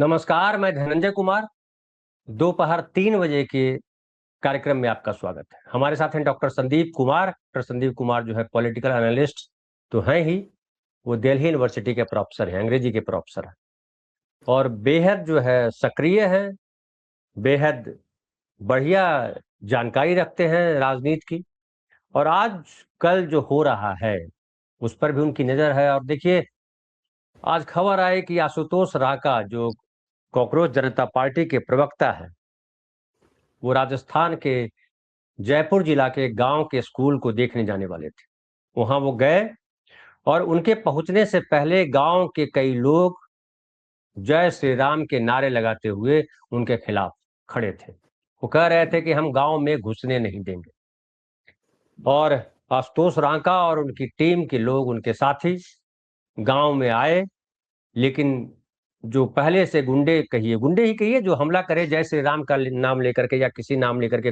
नमस्कार, मैं धनंजय कुमार। दोपहर 3 बजे के कार्यक्रम में आपका स्वागत है। हमारे साथ हैं डॉक्टर संदीप कुमार। डॉक्टर संदीप कुमार जो है पॉलिटिकल एनालिस्ट तो हैं ही, वो दिल्ली यूनिवर्सिटी के प्रोफेसर हैं, अंग्रेजी के प्रोफेसर हैं और बेहद जो है सक्रिय हैं, बेहद बढ़िया जानकारी रखते हैं राजनीति की। और आज कल जो हो रहा है उस पर भी उनकी नज़र है। और देखिए, आज खबर आई कि आशुतोष राका जो कॉकरोच जनता पार्टी के प्रवक्ता है, वो राजस्थान के जयपुर जिला के गांव के स्कूल को देखने जाने वाले थे। वहां वो गए और उनके पहुंचने से पहले गांव के कई लोग जय श्री राम के नारे लगाते हुए उनके खिलाफ खड़े थे। वो कह रहे थे कि हम गांव में घुसने नहीं देंगे। और आशुतोष रांका और उनकी टीम के लोग, उनके साथी गांव में आए, लेकिन जो पहले से गुंडे ही कहिए, जो हमला करे जय श्री राम का नाम लेकर के या किसी नाम लेकर के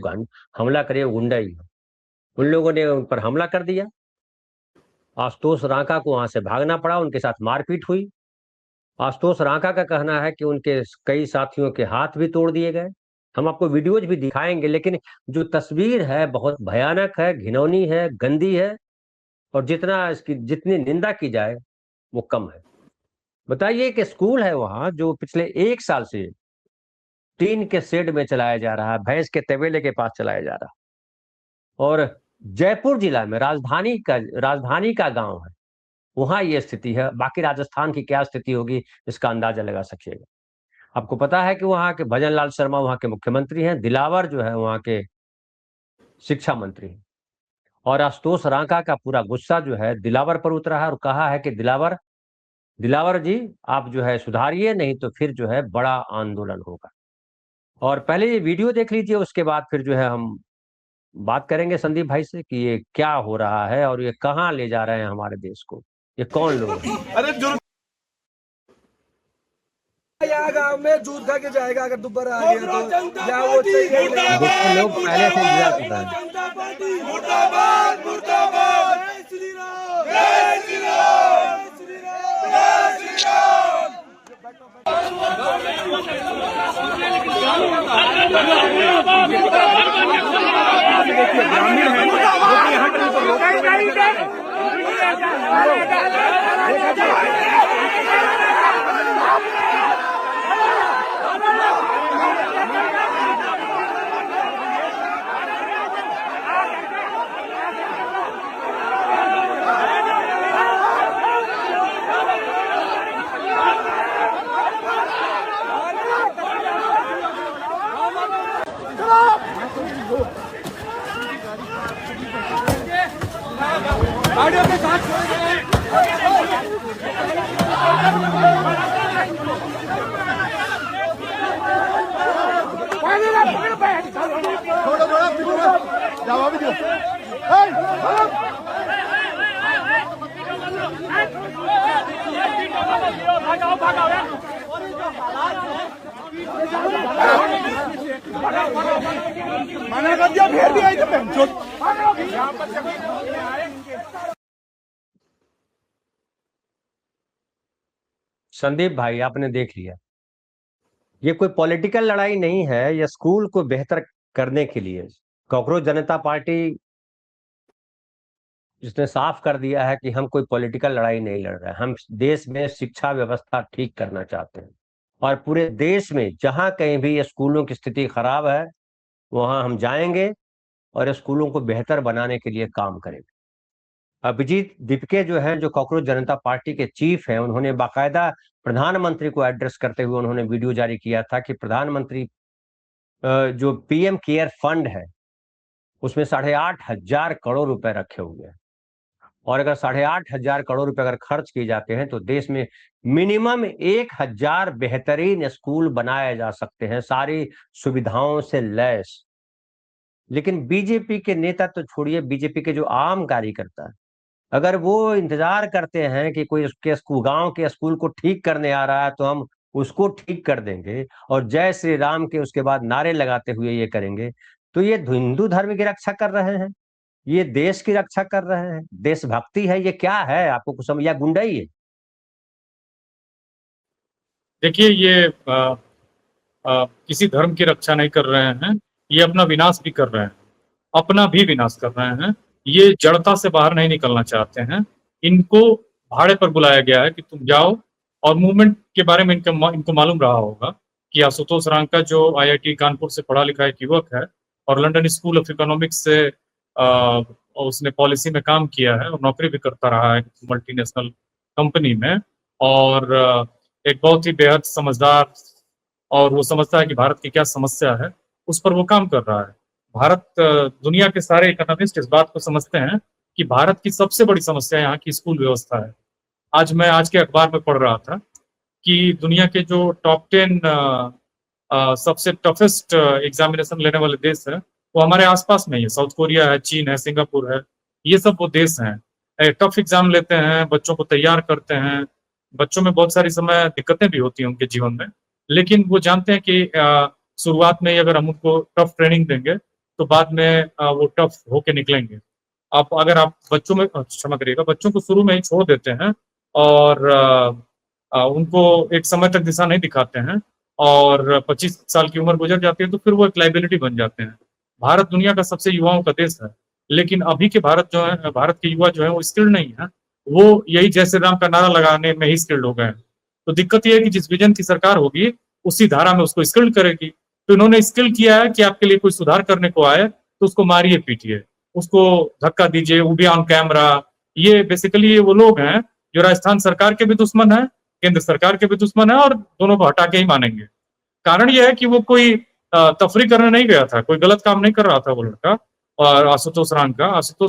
हमला करे, वो गुंडा ही है। उन लोगों ने उन पर हमला कर दिया। आशुतोष रांका को वहां से भागना पड़ा, उनके साथ मारपीट हुई। आशुतोष रांका का कहना है कि उनके कई साथियों के हाथ भी तोड़ दिए गए। हम आपको वीडियोज भी दिखाएंगे, लेकिन जो तस्वीर है बहुत भयानक है, घिनौनी है, गंदी है, और जितनी निंदा की जाए वो कम है। बताइए कि स्कूल है वहां जो पिछले 1 साल से टीन के शेड में चलाया जा रहा है, भैंस के तबेले के पास चलाया जा रहा है। और जयपुर जिला में राजधानी का गांव है, वहां ये स्थिति है। बाकी राजस्थान की क्या स्थिति होगी इसका अंदाजा लगा सकिएगा। आपको पता है कि वहां के भजन लाल शर्मा वहां के मुख्यमंत्री हैं, दिलावर जो है वहां के शिक्षा मंत्री हैं। और आशुतोष रांका का पूरा गुस्सा जो है दिलावर पर उतरा है और कहा है कि दिलावर दिलावर जी, आप जो है सुधारिए, नहीं तो फिर जो है बड़ा आंदोलन होगा। और पहले ये वीडियो देख लीजिए, उसके बाद फिर जो है हम बात करेंगे संदीप भाई से कि ये क्या हो रहा है और ये कहाँ ले जा रहे हैं हमारे देश को, ये कौन लोग हैं। अरे यहाँ गांव में दूध खा के जाएगा अगर दोबारा आ गया तो, या वो देखिए लोग पहले से इंतजार कर रहे हैं। मुर्दाबाद मुर्दाबाद, जय श्री राम, जय श्री राम, जय श्री राम। गाड़ियों के साथ थोड़ा जवाब भी दो। मना कर दिया, फिर भी आई तो संदीप भाई, आपने देख लिया, ये कोई पॉलिटिकल लड़ाई नहीं है, ये स्कूल को बेहतर करने के लिए कॉकरोच जनता पार्टी जिसने साफ कर दिया है कि हम कोई पॉलिटिकल लड़ाई नहीं लड़ रहे हैं, हम देश में शिक्षा व्यवस्था ठीक करना चाहते हैं। और पूरे देश में जहां कहीं भी स्कूलों की स्थिति खराब है वहां हम जाएंगे और स्कूलों को बेहतर बनाने के लिए काम करेंगे। अभिजीत दीपके जो है, जो कॉकरोच जनता पार्टी के चीफ हैं, उन्होंने बाकायदा प्रधानमंत्री को एड्रेस करते हुए उन्होंने वीडियो जारी किया था कि प्रधानमंत्री जो पीएम केयर फंड है उसमें 8,500 करोड़ रुपए रखे हुए हैं, और अगर 8,500 करोड़ रुपए अगर खर्च किए जाते हैं तो देश में मिनिमम 1,000 बेहतरीन स्कूल बनाए जा सकते हैं, सारी सुविधाओं से लैस। लेकिन बीजेपी के नेता तो छोड़िए, बीजेपी के जो आम कार्यकर्ता, अगर वो इंतजार करते हैं कि कोई उसके गांव के स्कूल को ठीक करने आ रहा है तो हम उसको ठीक कर देंगे और जय श्री राम के उसके बाद नारे लगाते हुए ये करेंगे, तो ये हिंदू धर्म की रक्षा कर रहे हैं, ये देश की रक्षा कर रहे हैं, देशभक्ति है, ये क्या है? आपको कुछ समझ, या गुंडाई है? देखिए ये किसी धर्म की रक्षा नहीं कर रहे हैं, ये अपना विनाश भी कर रहे हैं, अपना भी विनाश कर रहे हैं। ये जड़ता से बाहर नहीं निकलना चाहते हैं। इनको भाड़े पर बुलाया गया है कि तुम जाओ, और मूवमेंट के बारे में इनको मालूम रहा होगा कि आशुतोष रांका जो आईआईटी कानपुर से पढ़ा लिखा एक युवक है और लंदन स्कूल ऑफ इकोनॉमिक्स से उसने पॉलिसी में काम किया है और नौकरी भी करता रहा है मल्टीनेशनल कंपनी में, और एक बहुत ही बेहद समझदार, और वो समझता है कि भारत की क्या समस्या है, उस पर वो काम कर रहा है। भारत दुनिया के सारे इकोनॉमिस्ट इस बात को समझते हैं कि भारत की सबसे बड़ी समस्या यहाँ की स्कूल व्यवस्था है। मैं आज के अखबार में पढ़ रहा था कि दुनिया के जो टॉप 10 सबसे टफेस्ट एग्जामिनेशन लेने वाले देश है वो हमारे आसपास में ही है। साउथ कोरिया है, चीन है, सिंगापुर है, ये सब वो देश हैं। टफ एग्जाम लेते हैं, बच्चों को तैयार करते हैं। बच्चों में बहुत सारी समय दिक्कतें भी होती हैं उनके जीवन में, लेकिन वो जानते हैं कि शुरुआत में ही अगर हम उनको टफ ट्रेनिंग देंगे तो बाद में वो टफ होके निकलेंगे। अगर आप बच्चों में क्षमा करिएगा, बच्चों को शुरू में ही छोड़ देते हैं और उनको एक समय तक दिशा नहीं दिखाते हैं और 25 साल की उम्र गुजर जाती है तो फिर वो एक लाइबिलिटी बन जाते हैं। भारत दुनिया का सबसे युवाओं का देश है, लेकिन अभी के भारत के युवा जो है वो स्किल्ड नहीं है। वो यही जय श्री राम का नारा लगाने में ही स्किल्ड हो गए हैं। तो दिक्कत ये है कि जिस विजन की सरकार होगी उसी धारा में उसको स्किल्ड करेगी। तो इन्होंने स्किल किया है कि आपके लिए कोई सुधार करने को आए तो उसको मारिए पीटिए, उसको धक्का दीजिए, वो भी ऑन कैमरा। ये बेसिकली ये वो लोग हैं जो राजस्थान सरकार के भी दुश्मन है, केंद्र सरकार के भी दुश्मन है, और दोनों को हटा के ही मानेंगे। कारण यह है कि वो कोई तफरी करने नहीं गया था, कोई गलत काम नहीं कर रहा था वो लड़का। और आशुतोष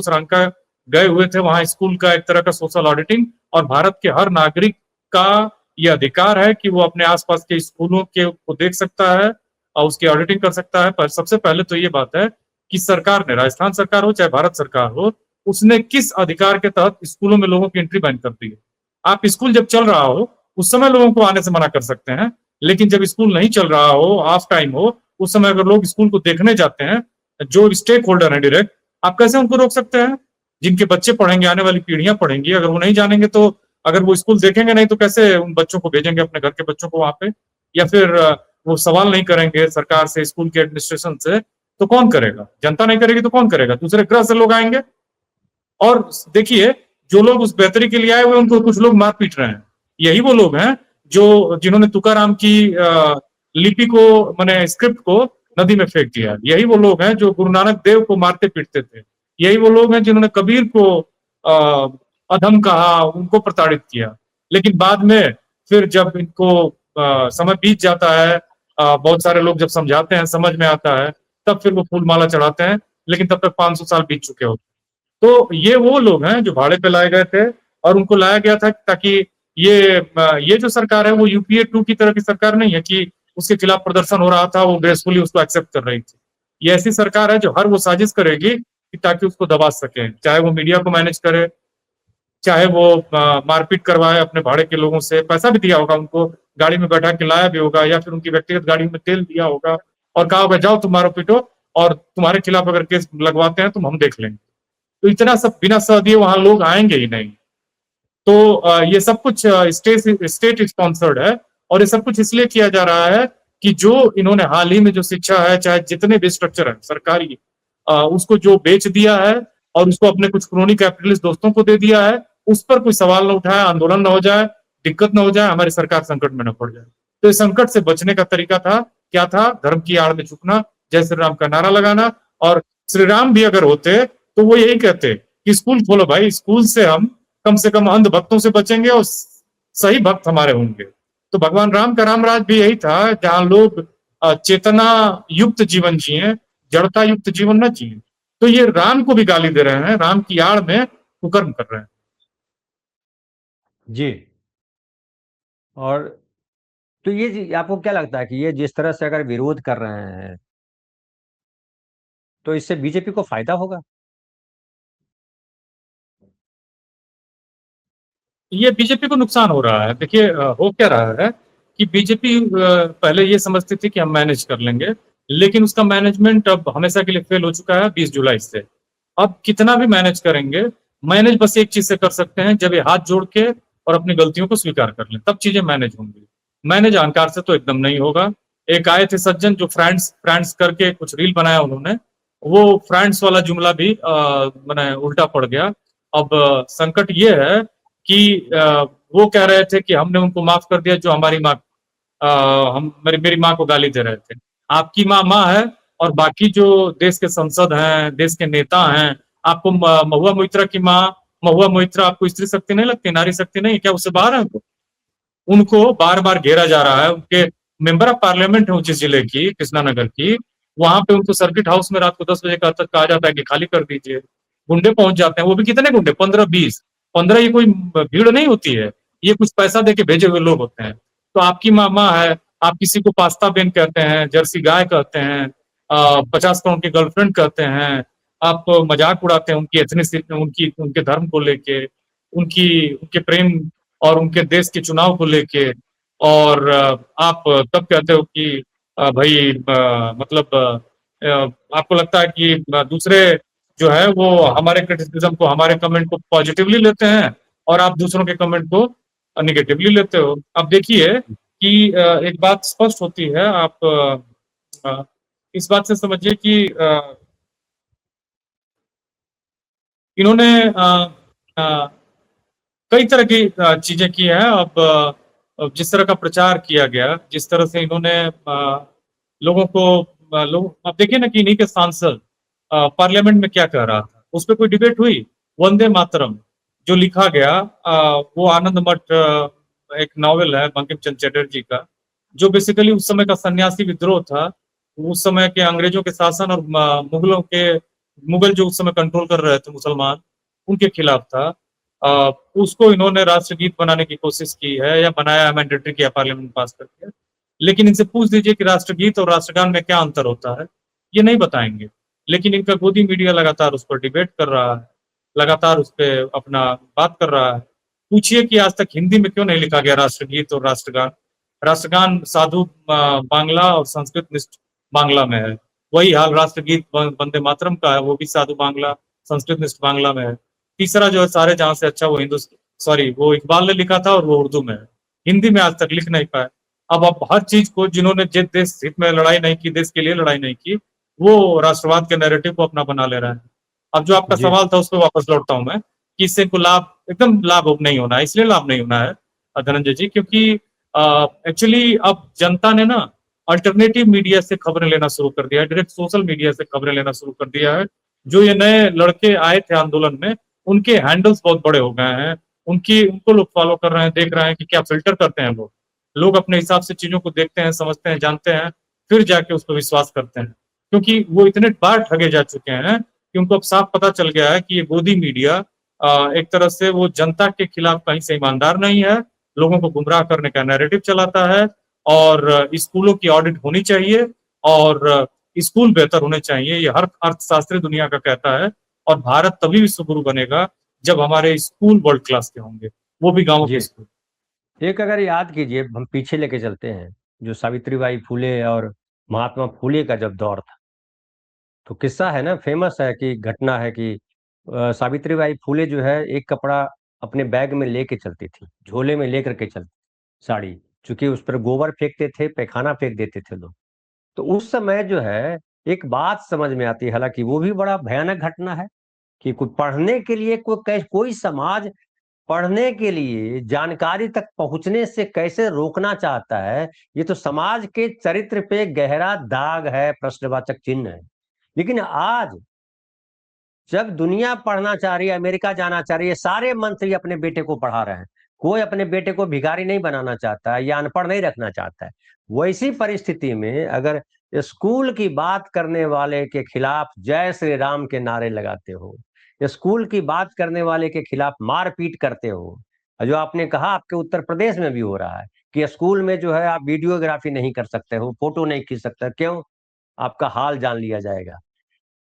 रांका गए हुए थे वहां स्कूल का एक तरह का सोशल ऑडिटिंग, और भारत के हर नागरिक का यह अधिकार है कि वो अपने आसपास के स्कूलों के को देख सकता है और उसकी ऑडिटिंग कर सकता है। पर सबसे पहले तो ये बात है कि सरकार ने, राजस्थान सरकार हो चाहे भारत सरकार हो, उसने किस अधिकार के तहत स्कूलों में लोगों की एंट्री बैन कर दी है। आप स्कूल जब चल रहा हो उस समय लोगों को आने से मना कर सकते हैं, लेकिन जब स्कूल नहीं चल रहा हो, ऑफ टाइम हो, उस समय अगर लोग स्कूल को देखने जाते हैं, जो स्टेक होल्डर है डायरेक्ट, आप कैसे उनको रोक सकते हैं? जिनके बच्चे पढ़ेंगे, आने वाली पीढ़ियां पढ़ेंगी, अगर वो नहीं जानेंगे तो, अगर वो स्कूल देखेंगे नहीं तो कैसे उन बच्चों को भेजेंगे, अपने घर के बच्चों को वहां पे? या फिर वो सवाल नहीं करेंगे सरकार से, स्कूल के एडमिनिस्ट्रेशन से, तो कौन करेगा? जनता नहीं करेगी तो कौन करेगा? दूसरे ग्रह से लोग आएंगे। और देखिए, जो लोग उस बेहतरी के लिए आए हुए उनको कुछ लोग मार पीट रहे हैं। यही वो लोग हैं जो जिन्होंने तुकाराम की लिपि को, माने स्क्रिप्ट को नदी में फेंक दिया। यही वो लोग हैं जो गुरु नानक देव को मारते पीटते थे। यही वो लोग हैं जिन्होंने कबीर को अधम कहा, उनको प्रताड़ित किया। लेकिन बाद में फिर जब इनको समय बीत जाता है, बहुत सारे लोग जब समझाते हैं, समझ में आता है, तब फिर वो फूल माला चढ़ाते हैं, लेकिन तब तक 500 साल बीत चुके होते। तो ये वो लोग हैं जो भाड़े पे लाए गए थे, और उनको लाया गया था ताकि ये जो सरकार है वो यूपीए 2 की तरह की सरकार नहीं है कि उसके खिलाफ प्रदर्शन हो रहा था, वो ग्रेसफुली उसको एक्सेप्ट कर रही थी। ये ऐसी सरकार है जो हर वो साजिश करेगी कि ताकि उसको दबा सके, चाहे वो मीडिया को मैनेज करे, चाहे वो मारपीट करवाए अपने भाड़े के लोगों से। पैसा भी दिया होगा उनको, गाड़ी में बैठा के लाया भी होगा, या फिर उनकी व्यक्तिगत गाड़ी में तेल दिया होगा और कहा होगा जाओ तुम मारो पीटो, और तुम्हारे खिलाफ अगर केस लगवाते हैं तो हम देख लेंगे। तो इतना सब बिना सह दिए वहां लोग आएंगे ही नहीं। तो ये सब कुछ स्टेट स्पॉन्सर्ड है, और ये सब कुछ इसलिए किया जा रहा है कि जो इन्होंने हाल ही में जो शिक्षा है, चाहे जितने भी स्ट्रक्चर है सरकारी, उसको जो बेच दिया है और उसको अपने कुछ क्रोनी कैपिटलिस्ट दोस्तों को दे दिया है, उस पर कोई सवाल न उठाए, आंदोलन न हो जाए, दिक्कत न हो जाए, हमारी सरकार संकट में न पड़ जाए। तो इस संकट से बचने का तरीका था, क्या था? धर्म की आड़ में झुकना, जय श्री राम का नारा लगाना। और श्री राम भी अगर होते तो वो यही कहते कि स्कूल खोलो भाई, स्कूल से हम कम से कम अंध भक्तों से बचेंगे और सही भक्त हमारे होंगे। तो भगवान राम का राम राज भी यही था, जहां लोग चेतना युक्त जीवन जिए, जड़ता युक्त जीवन न जिए। तो ये राम को भी गाली दे रहे हैं, राम की आड़ में कुकर्म कर रहे हैं। जी। और तो ये आपको क्या लगता है कि ये जिस तरह से अगर विरोध कर रहे हैं तो इससे बीजेपी को फायदा होगा? ये बीजेपी को नुकसान हो रहा है। देखिए, हो क्या रहा है कि बीजेपी पहले ये समझती थी कि हम मैनेज कर लेंगे, लेकिन उसका मैनेजमेंट अब हमेशा के लिए फेल हो चुका है 20 जुलाई से। अब कितना भी मैनेज करेंगे, मैनेज बस एक चीज से कर सकते हैं, जब ये हाथ जोड़ के और अपनी गलतियों को स्वीकार कर लें, तब चीजें मैनेज होंगी। मैंने जानकार से तो एकदम नहीं होगा। एक आए थे सज्जन जो फ्रेंड्स फ्रेंड्स करके कुछ रील बनाया उन्होंने, वो फ्रेंड्स वाला जुमला भी मैंने उल्टा पड़ गया। अब संकट ये है कि वो कह रहे थे कि हमने उनको माफ कर दिया जो हमारी माँ हम मेरी माँ को गाली दे रहे थे। आपकी माँ माँ है, और बाकी जो देश के संसद हैं, देश के नेता हैं, आपको महुआ मोइत्रा की माँ, महुआ मोइत्रा आपको स्त्री शक्ति नहीं लगती, नारी शक्ति नहीं, क्या उससे बाहर है वो? उनको बार बार घेरा जा रहा है। उनके मेंबर ऑफ पार्लियामेंट है जिस जिले की, कृष्णानगर की, वहां पे उनको सर्किट हाउस में रात को 10 बजे तक कहा जाता है कि खाली कर दीजिए। गुंडे पहुंच जाते हैं, वो भी कितने गुंडे, 15-20। 15 ये कोई भीड़ नहीं होती है, ये कुछ पैसा दे के भेजे हुए लोग होते हैं। तो आपकी मामा है, आप किसी को पास्ता बेन कहते हैं, जर्सी गाय कहते हैं, 50 करोड़ की गर्लफ्रेंड कहते हैं, आप मजाक उड़ाते हैं उनकी एथनिसिटी, उनकी उनके धर्म को लेके, उनकी उनके प्रेम और उनके देश के चुनाव को लेके। और आप तब कहते हो कि भाई मतलब आपको लगता है कि दूसरे जो है वो हमारे क्रिटिसिज्म को, हमारे कमेंट को पॉजिटिवली लेते हैं, और आप दूसरों के कमेंट को निगेटिवली लेते हो। अब देखिए कि एक बात स्पष्ट होती है, आप इस बात से समझिए कि इन्होंने कई तरह की चीजें की हैं। अब जिस तरह का प्रचार किया गया, जिस तरह से इन्होंने लोगों को लोग, अब देखिए ना कि इन्हीं के सांसद पार्लियामेंट में क्या कह रहा था, उस पर कोई डिबेट हुई? वंदे मातरम जो लिखा गया, वो आनंद मठ, एक नॉवेल है बंकिम चंद्र चटर्जी का, जो बेसिकली उस समय का सन्यासी विद्रोह था, उस समय के अंग्रेजों के शासन और मुगल जो उस समय कंट्रोल कर रहे थे मुसलमान, उनके खिलाफ था। उसको इन्होंने राष्ट्रगीत बनाने की कोशिश की है, या बनाया, मैंडेटरी किया पार्लियामेंट पास करके। लेकिन इनसे पूछ दीजिए कि राष्ट्रगीत और राष्ट्रगान में क्या अंतर होता है, ये नहीं बताएंगे। लेकिन इनका गोदी मीडिया लगातार उस पर डिबेट कर रहा है, लगातार उस पर अपना बात कर रहा है। पूछिए कि आज तक हिंदी में क्यों नहीं लिखा गया राष्ट्रगीत और राष्ट्रगान? राष्ट्रगान साधु बांग्ला और संस्कृत निष्ठ बांग्ला में है, वही हाल राष्ट्रगीत वंदे मातरम का है, वो भी साधु बांग्ला संस्कृत निष्ठ बांग्ला में है। तीसरा जो है सारे जहां से अच्छा, वो सॉरी वो इकबाल ने लिखा था, और वो उर्दू में है, हिंदी में आज तक लिख नहीं पाए। अब आप हर चीज को, जिन्होंने जिस देश हित में लड़ाई नहीं की, देश के लिए लड़ाई नहीं की, वो राष्ट्रवाद के नैरेटिव को अपना बना ले रहे हैं। अब जो आपका जी सवाल था उस पर वापस लौटता हूं मैं, कि इससे को लाभ, एकदम लाभ नहीं होना है। इसलिए लाभ नहीं होना है धनंजय जी, क्योंकि एक्चुअली अब जनता ने ना अल्टरनेटिव मीडिया से खबरें लेना शुरू कर दिया है, डायरेक्ट सोशल मीडिया से खबरें लेना शुरू कर दिया है। जो ये नए लड़के आए थे आंदोलन में, उनके हैंडल्स बहुत बड़े हो गए हैं, उनको लोग फॉलो कर रहे हैं, देख रहे हैं कि क्या फिल्टर करते हैं लोग। लोग अपने हिसाब से चीजों को देखते हैं, समझते हैं, जानते हैं, फिर जाके उस पर विश्वास करते हैं। क्योंकि वो इतने बार ठगे जा चुके हैं कि उनको अब साफ पता चल गया है कि ये गोदी मीडिया एक तरह से वो जनता के खिलाफ कहीं से ईमानदार नहीं है, लोगों को गुमराह करने का नैरेटिव चलाता है। और स्कूलों की ऑडिट होनी चाहिए, और स्कूल बेहतर होने चाहिए, ये हर अर्थशास्त्री दुनिया का कहता है। और भारत तभी विश्व गुरु बनेगा जब हमारे स्कूल वर्ल्ड क्लास के होंगे, वो भी गांवों के जी स्कूल। एक अगर याद कीजिए, हम पीछे लेके चलते हैं, जो सावित्रीबाई फूले और महात्मा फूले का जब दौर था, तो किस्सा है ना, फेमस है कि घटना है कि सावित्रीबाई फूले जो है एक कपड़ा अपने बैग में लेके चलती थी, झोले में लेकर के चलती, साड़ी, चूंकि उस पर गोबर फेंकते थे, पैखाना फेंक देते थे लोग। तो उस समय जो है एक बात समझ में आती है, हालांकि वो भी बड़ा भयानक घटना है कि कोई पढ़ने के लिए कोई समाज पढ़ने के लिए जानकारी तक पहुंचने से कैसे रोकना चाहता है, ये तो समाज के चरित्र पे गहरा दाग है, प्रश्नवाचक चिन्ह है। लेकिन आज जब दुनिया पढ़ना चाह रही है, अमेरिका जाना चाह रही है, सारे मंत्री अपने बेटे को पढ़ा रहे हैं, कोई अपने बेटे को भिखारी नहीं बनाना चाहता है या अनपढ़ नहीं रखना चाहता है। वैसी परिस्थिति में अगर स्कूल की बात करने वाले के खिलाफ जय श्री राम के नारे लगाते हो, स्कूल की बात करने वाले के खिलाफ मारपीट करते हो, जो आपने कहा आपके उत्तर प्रदेश में भी हो रहा है कि स्कूल में जो है आप वीडियोग्राफी नहीं कर सकते हो, फोटो नहीं खींच सकते, क्यों? आपका हाल जान लिया जाएगा।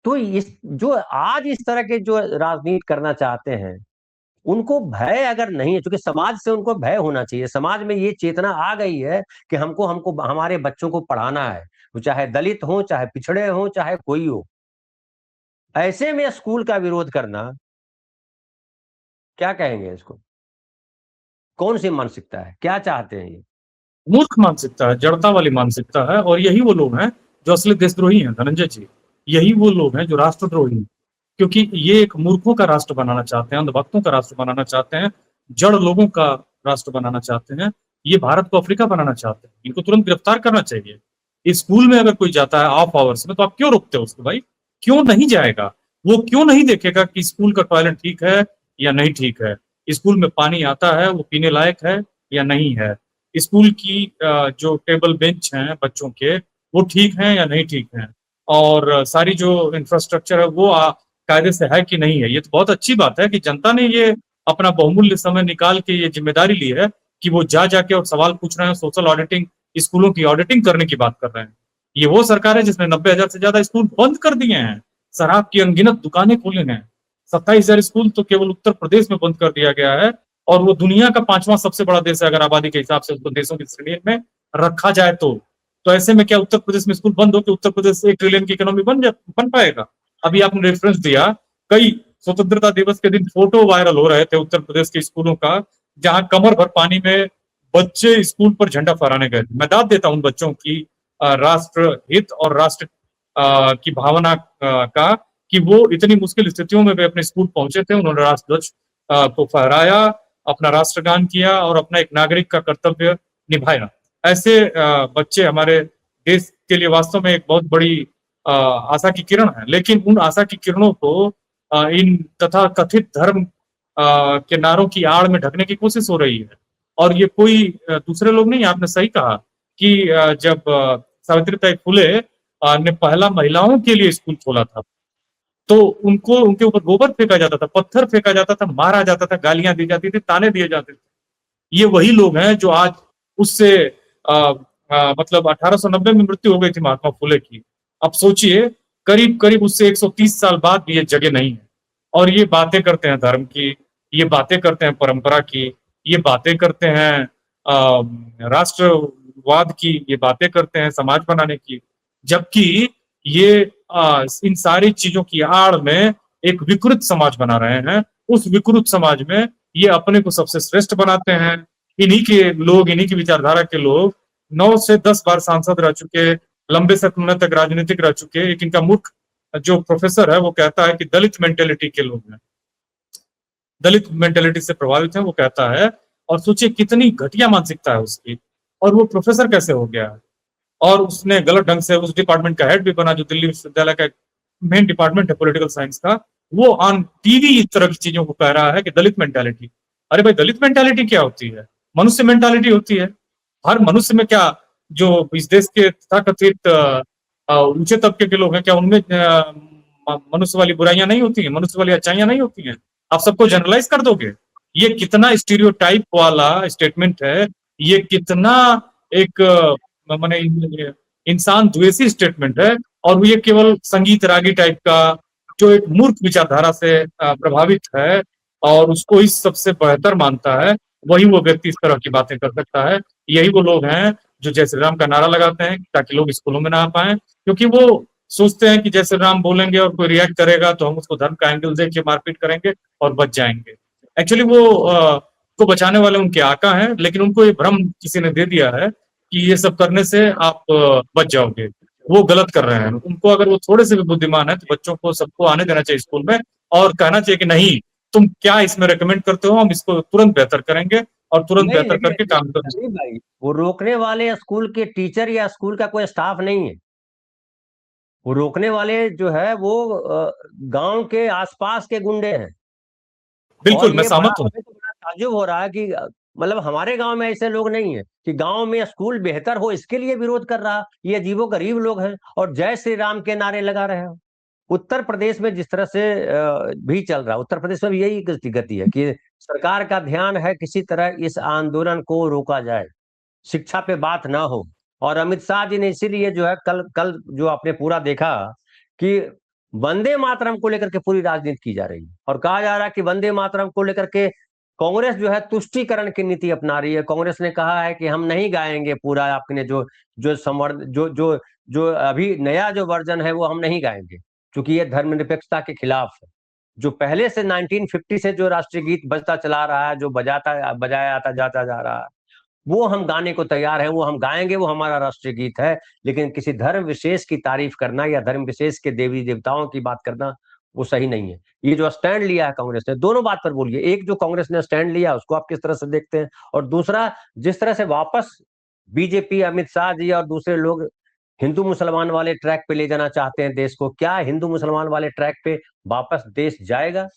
तो इस जो आज इस तरह के जो राजनीति करना चाहते हैं, उनको भय अगर नहीं है, क्योंकि समाज से उनको भय होना चाहिए, समाज में ये चेतना आ गई है कि हमको हमको हमारे बच्चों को पढ़ाना है, वो चाहे दलित हो, चाहे पिछड़े हो, चाहे कोई हो। ऐसे में स्कूल का विरोध करना, क्या कहेंगे इसको? कौन सी मानसिकता है, क्या चाहते हैं ये? मूर्ख मानसिकता है, जड़ता वाली मानसिकता है। और यही वो लोग हैं जो असली देशद्रोही हैं धनंजय जी। यही वो लोग हैं जो राष्ट्रद्रोही हैं, क्योंकि ये एक मूर्खों का राष्ट्र बनाना चाहते हैं, अंधभक्तों का राष्ट्र बनाना चाहते हैं, जड़ लोगों का राष्ट्र बनाना चाहते हैं। ये भारत को अफ्रीका बनाना चाहते हैं। इनको तुरंत गिरफ्तार करना चाहिए। स्कूल में अगर कोई जाता है ऑफ आवर्स में, तो आप क्यों रोकते हो उसको भाई? क्यों नहीं जाएगा? वो क्यों नहीं देखेगा कि स्कूल का टॉयलेट ठीक है या नहीं ठीक है? स्कूल में पानी आता है, वो पीने लायक है या नहीं है? स्कूल की जो टेबल बेंच हैं बच्चों के, वो ठीक हैं या नहीं ठीक हैं? और सारी जो इंफ्रास्ट्रक्चर है वो कायदे से है कि नहीं है? ये तो बहुत अच्छी बात है कि जनता ने ये अपना बहुमूल्य समय निकाल के ये जिम्मेदारी ली है कि वो जा जाके और सवाल पूछ रहे हैं, सोशल ऑडिटिंग, स्कूलों की ऑडिटिंग करने की बात कर रहे हैं। ये वो सरकार है जिसने 90,000 से ज्यादा स्कूल बंद कर दिए हैं, शराब की अनगिनत दुकानें खोली हैं, 27,000 स्कूल तो केवल उत्तर प्रदेश में बंद कर दिया गया है। और वो दुनिया का 5वां सबसे बड़ा देश है अगर आबादी के हिसाब से उसको देशों की श्रेणी में रखा जाए तो ऐसे में क्या उत्तर प्रदेश में स्कूल बंद हो के उत्तर प्रदेश से 1 ट्रिलियन की इकोनॉमी बन पाएगा? अभी आपने रेफरेंस दिया, कई स्वतंत्रता दिवस के दिन फोटो वायरल हो रहे थे उत्तर प्रदेश के स्कूलों का, जहां कमर भर पानी में बच्चे स्कूल पर झंडा फहराने गए थे। मैं दाद देता हूं उन बच्चों की राष्ट्र हित और राष्ट्र की भावना का, कि वो इतनी मुश्किल स्थितियों में वे अपने स्कूल पहुंचे थे, उन्होंने राष्ट्र ध्वज को फहराया, अपना राष्ट्रगान किया और अपना एक नागरिक का कर्तव्य निभाया। ऐसे बच्चे हमारे देश के लिए वास्तव में एक बहुत बड़ी आशा की किरण है। लेकिन उन आशा की किरणों को इन तथा कथित धर्म के नारों की आड़ में ढकने की कोशिश हो रही है। और ये कोई दूसरे लोग नहीं, आपने सही कहा कि जब सावित्रीबाई फुले ने पहला महिलाओं के लिए स्कूल खोला था, तो उनको उनके ऊपर गोबर फेंका जाता था, पत्थर फेंका जाता था, मारा जाता था, गालियां दी जाती थी, ताने दिए जाते थे। ये वही लोग हैं जो आज उससे मतलब 1890 में मृत्यु हो गई थी महात्मा फुले की। अब सोचिए, करीब करीब उससे 130 साल बाद भी ये जगह नहीं है, और ये बातें करते हैं धर्म की, ये बातें करते हैं परंपरा की, ये बातें करते हैं राष्ट्रवाद की, ये बातें करते हैं समाज बनाने की। जबकि ये इन सारी चीजों की आड़ में एक विकृत समाज बना रहे हैं। उस विकृत समाज में ये अपने को सबसे श्रेष्ठ बनाते हैं। इन्हीं के लोग, इन्हीं की विचारधारा के लोग 9 से 10 बार सांसद रह चुके, लंबे समय तक राजनीतिक रह चुके। एक इनका मुख्य जो प्रोफेसर है वो कहता है कि दलित मेंटेलिटी के लोग हैं, दलित मेंटेलिटी से प्रभावित है, वो कहता है। और सोचिए कितनी घटिया मानसिकता है उसकी, और वो प्रोफेसर कैसे हो गया है? और उसने गलत ढंग से उस डिपार्टमेंट का हेड भी बना, जो दिल्ली विश्वविद्यालय का मेन डिपार्टमेंट है पॉलिटिकल साइंस का। वो ऑन टीवी इस तरह की चीजों को कह रहा है कि दलित मेंटालिटी। अरे भाई, दलित मेंटालिटी क्या होती है? मनुष्य मेंटालिटी होती है। हर मनुष्य में क्या, जो इस देश के तथाकथित ऊंचे तबके के लोग हैं, क्या उनमें मनुष्य वाली बुराइयां नहीं होती हैं, मनुष्य वाली अच्छाइयां नहीं होती हैं? आप सबको जनरलाइज कर दोगे? ये कितना स्टीरियोटाइप वाला स्टेटमेंट है, ये कितना एक माने इंसान द्वेषी स्टेटमेंट है। और ये केवल संगीत रागी टाइप का, जो एक मूर्ख विचारधारा से प्रभावित है और उसको इस सबसे बेहतर मानता है, वही वो व्यक्ति इस तरह की बातें कर सकता है। यही वो लोग हैं जो जय श्री राम का नारा लगाते हैं ताकि लोग स्कूलों में ना आ पाए, क्योंकि वो सोचते हैं कि जय श्री राम बोलेंगे और कोई रिएक्ट करेगा तो हम उसको धर्म का एंगल देख के मारपीट करेंगे और बच जाएंगे। एक्चुअली वो को बचाने वाले उनके आका हैं, लेकिन उनको ये भ्रम किसी ने दे दिया है कि ये सब करने से आप बच जाओगे। वो गलत कर रहे हैं। उनको अगर वो थोड़े से भी बुद्धिमान है तो बच्चों को सबको आने देना चाहिए स्कूल में, और कहना चाहिए कि नहीं, तुम क्या इसमें रेकमेंड करते हो, हम इसको तुरंत बेहतर करेंगे और तुरंत बेहतर करके काम करेंगे। भाई, वो रोकने वाले स्कूल के टीचर या स्कूल का कोई स्टाफ नहीं है। वो रोकने वाले जो है वो गांव के आसपास के गुंडे हैं। बिल्कुल, मैं सहमत हूँ। ताज्जुब हो रहा है कि मतलब हमारे गांव में ऐसे लोग नहीं है कि गांव में स्कूल बेहतर हो इसके लिए विरोध कर रहा। ये अजीबोगरीब लोग हैं और जय श्री राम के नारे लगा रहे हैं। उत्तर प्रदेश में जिस तरह से भी चल रहा, उत्तर प्रदेश में भी यही गति है कि सरकार का ध्यान है किसी तरह इस आंदोलन को रोका जाए, शिक्षा पे बात ना हो। और अमित शाह जी ने इसीलिए जो है कल जो आपने पूरा देखा कि वंदे मातरम को लेकर के पूरी राजनीति की जा रही है और कहा जा रहा है कि वंदे मातरम को लेकर के कांग्रेस जो है तुष्टीकरण की नीति अपना रही है। कांग्रेस ने कहा है कि हम नहीं गाएंगे पूरा, आपने जो संवर्ध जो अभी नया जो वर्जन है वो हम नहीं गाएंगे, क्योंकि ये धर्मनिरपेक्षता के खिलाफ है। जो पहले से 1950 से जो राष्ट्रीय गीत बजता चला रहा है, जो बजाया आता जाता जा रहा है, वो हम गाने को तैयार हैं, वो हम गाएंगे, वो हमारा राष्ट्रीय गीत है। लेकिन किसी धर्म विशेष की तारीफ करना या धर्म विशेष के देवी देवताओं की बात करना वो सही नहीं है। ये जो स्टैंड लिया है कांग्रेस ने, दोनों बात पर बोलिए, एक जो कांग्रेस ने स्टैंड लिया उसको आप किस तरह से देखते हैं, और दूसरा जिस तरह से वापस बीजेपी, अमित शाह जी और दूसरे लोग हिंदू मुसलमान वाले ट्रैक पे ले जाना चाहते हैं देश को, क्या हिंदू मुसलमान वाले ट्रैक पे वापस देश जाएगा?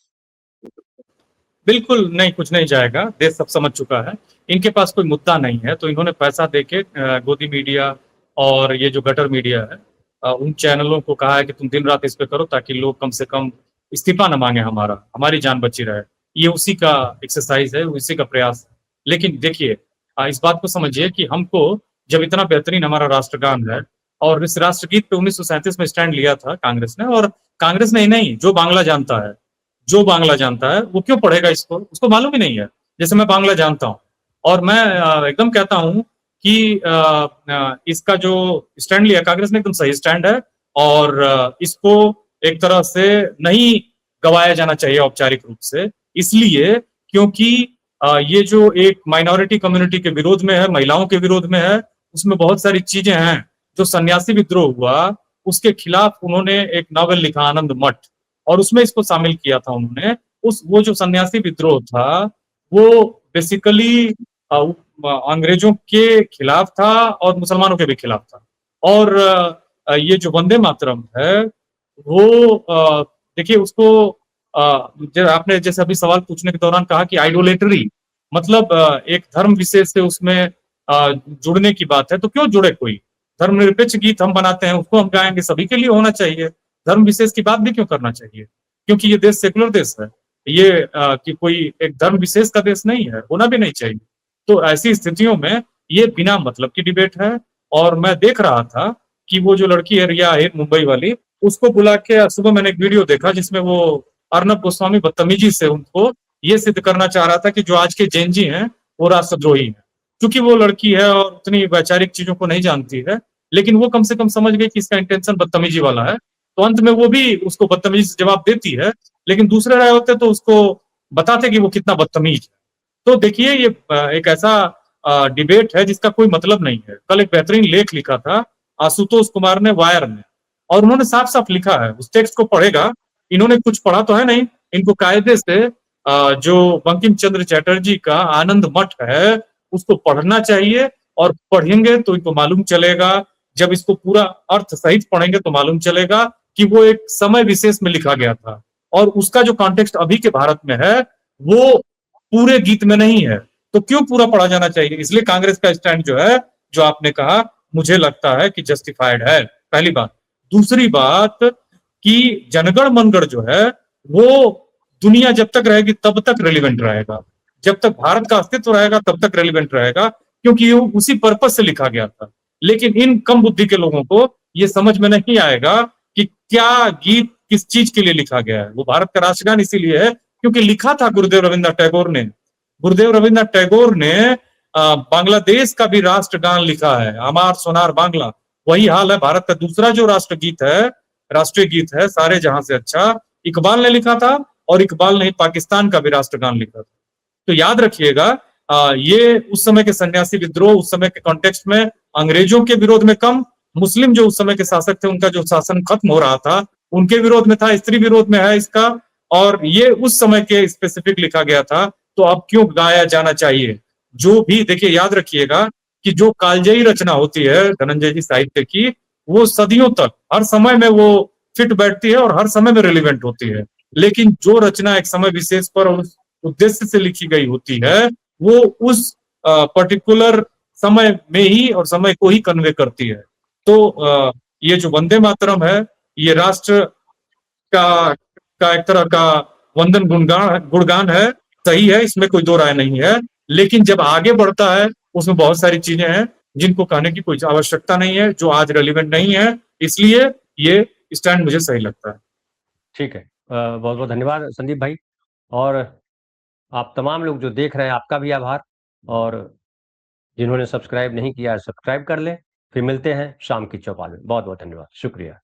बिल्कुल नहीं, कुछ नहीं जाएगा। देश सब समझ चुका है, इनके पास कोई मुद्दा नहीं है, तो इन्होंने पैसा देके गोदी मीडिया और ये जो गटर मीडिया है, उन चैनलों को कहा है कि तुम दिन रात इस पे करो ताकि लोग कम से कम इस्तीफा न मांगे, हमारी जान बची रहे। ये उसी का एक्सरसाइज है, उसी का प्रयास है। लेकिन देखिए, इस बात को समझिए कि हमको जब इतना बेहतरीन हमारा राष्ट्रगान है, और इस राष्ट्रगीत पे 1937 में स्टैंड लिया था कांग्रेस ने, और कांग्रेस ने ही नहीं, जो बांग्ला जानता है वो क्यों पढ़ेगा इसको, उसको मालूम ही नहीं है। जैसे मैं बांग्ला जानता हूँ, और मैं एकदम कहता हूँ कि इसका जो स्टैंड लिया कांग्रेस ने एकदम सही स्टैंड है, और इसको एक तरह से नहीं गवाया जाना चाहिए औपचारिक रूप से, इसलिए क्योंकि ये जो एक माइनॉरिटी कम्युनिटी के विरोध में है, महिलाओं के विरोध में है, उसमें बहुत सारी चीजें हैं। जो सन्यासी विद्रोह हुआ उसके खिलाफ उन्होंने एक नॉवेल लिखा, आनंद मठ, और उसमें इसको शामिल किया था उन्होंने। वो जो सन्यासी विद्रोह था वो बेसिकली अंग्रेजों के खिलाफ था और मुसलमानों के भी खिलाफ था। और ये जो वंदे मातरम है वो देखिए उसको आपने जैसे अभी सवाल पूछने के दौरान कहा कि आइडोलेटरी, मतलब एक धर्म विशेष से उसमें जुड़ने की बात है, तो क्यों जुड़े कोई? धर्मनिरपेक्ष गीत हम बनाते हैं, उसको हम गाएंगे, सभी के लिए होना चाहिए। धर्म विशेष की बात भी क्यों करना चाहिए? क्योंकि ये देश सेकुलर देश है, ये कि कोई एक धर्म विशेष का देश नहीं है, होना भी नहीं चाहिए। तो ऐसी स्थितियों में ये बिना मतलब की डिबेट है। और मैं देख रहा था कि वो जो लड़की है रिया है मुंबई वाली, उसको बुला के सुबह मैंने एक वीडियो देखा जिसमें वो अर्नब गोस्वामी बदतमीजी से उनको ये सिद्ध करना चाह रहा था कि जो आज के जेनजी हैं वो राष्ट्रद्रोही हैं, क्योंकि वो लड़की है और उतनी वैचारिक चीजों को नहीं जानती है। लेकिन वो कम से कम समझ गई कि इसका इंटेंशन बदतमीजी वाला है, तो अंत में वो भी उसको बदतमीजी से जवाब देती है। लेकिन दूसरे रहे होते तो उसको बताते कि वो कितना बदतमीज है। तो देखिए, ये एक ऐसा डिबेट है जिसका कोई मतलब नहीं है। कल एक बेहतरीन लेख लिखा था आशुतोष कुमार ने वायर में, और उन्होंने साफ साफ लिखा है, उस टेक्स्ट को पढ़ेगा, इन्होंने कुछ पढ़ा तो है नहीं, इनको कायदे से जो बंकिम चंद्र चटर्जी का आनंद मठ है उसको पढ़ना चाहिए, और पढ़ेंगे तो इनको मालूम चलेगा, जब इसको पूरा अर्थ सहित पढ़ेंगे तो मालूम चलेगा कि वो एक समय विशेष में लिखा गया था, और उसका जो कॉन्टेक्स्ट अभी के भारत में है वो पूरे गीत में नहीं है। तो क्यों पूरा पढ़ा जाना चाहिए? इसलिए कांग्रेस का स्टैंड जो है, जो आपने कहा, मुझे लगता है कि जस्टिफाइड है, पहली बात। दूसरी बात कि जनगण मनगढ़ जो है वो दुनिया जब तक रहेगी तब तक रेलिवेंट रहेगा, जब तक भारत का अस्तित्व रहेगा तब तक रेलिवेंट रहेगा, क्योंकि ये उसी पर्पस से लिखा गया था। लेकिन इन कम बुद्धि के लोगों को ये समझ में नहीं आएगा कि क्या गीत किस चीज के लिए लिखा गया है। वो भारत का राष्ट्रगान इसीलिए है क्योंकि लिखा था गुरुदेव रविन्द्रनाथ टैगोर ने। गुरुदेव रविन्द्रनाथ टैगोर ने बांग्लादेश का भी राष्ट्रगान लिखा है, अमार सोनार बांग्ला। वही हाल है भारत का दूसरा जो राष्ट्रगीत है, राष्ट्रीय गीत है, सारे जहां से अच्छा, इकबाल ने लिखा था, और इकबाल ने पाकिस्तान का भी राष्ट्रगान लिखा था। तो याद रखिएगा, ये उस समय के सन्यासी विद्रोह, उस समय के कॉन्टेक्स्ट में अंग्रेजों के विरोध में कम, मुस्लिम जो उस समय के शासक थे उनका जो शासन खत्म हो रहा था उनके विरोध में था, स्त्री विरोध में है इसका, और ये उस समय के स्पेसिफिक लिखा गया था। तो अब क्यों गाया जाना चाहिए? जो भी देखिए, याद रखिएगा कि जो कालजयी रचना होती है धनंजय जी साहित्य की, वो सदियों तक हर समय में वो फिट बैठती है और हर समय में रिलेवेंट होती है। लेकिन जो रचना एक समय विशेष पर और उस उद्देश्य से लिखी गई होती है वो उस पर्टिकुलर समय में ही और समय को ही कन्वे करती है। तो ये जो वंदे मातरम है ये राष्ट्र का एक तरह का वंदन गुणगान है, सही है, इसमें कोई दो राय नहीं है। लेकिन जब आगे बढ़ता है उसमें बहुत सारी चीजें हैं जिनको कहने की कोई आवश्यकता नहीं है, जो आज रेलिवेंट नहीं है, इसलिए ये स्टैंड मुझे सही लगता है। ठीक है, बहुत बहुत धन्यवाद संदीप भाई, और आप तमाम लोग जो देख रहे हैं आपका भी आभार, और जिन्होंने सब्सक्राइब नहीं किया सब्सक्राइब कर लें। फिर मिलते हैं शाम की चौपाल में। बहुत बहुत धन्यवाद, शुक्रिया।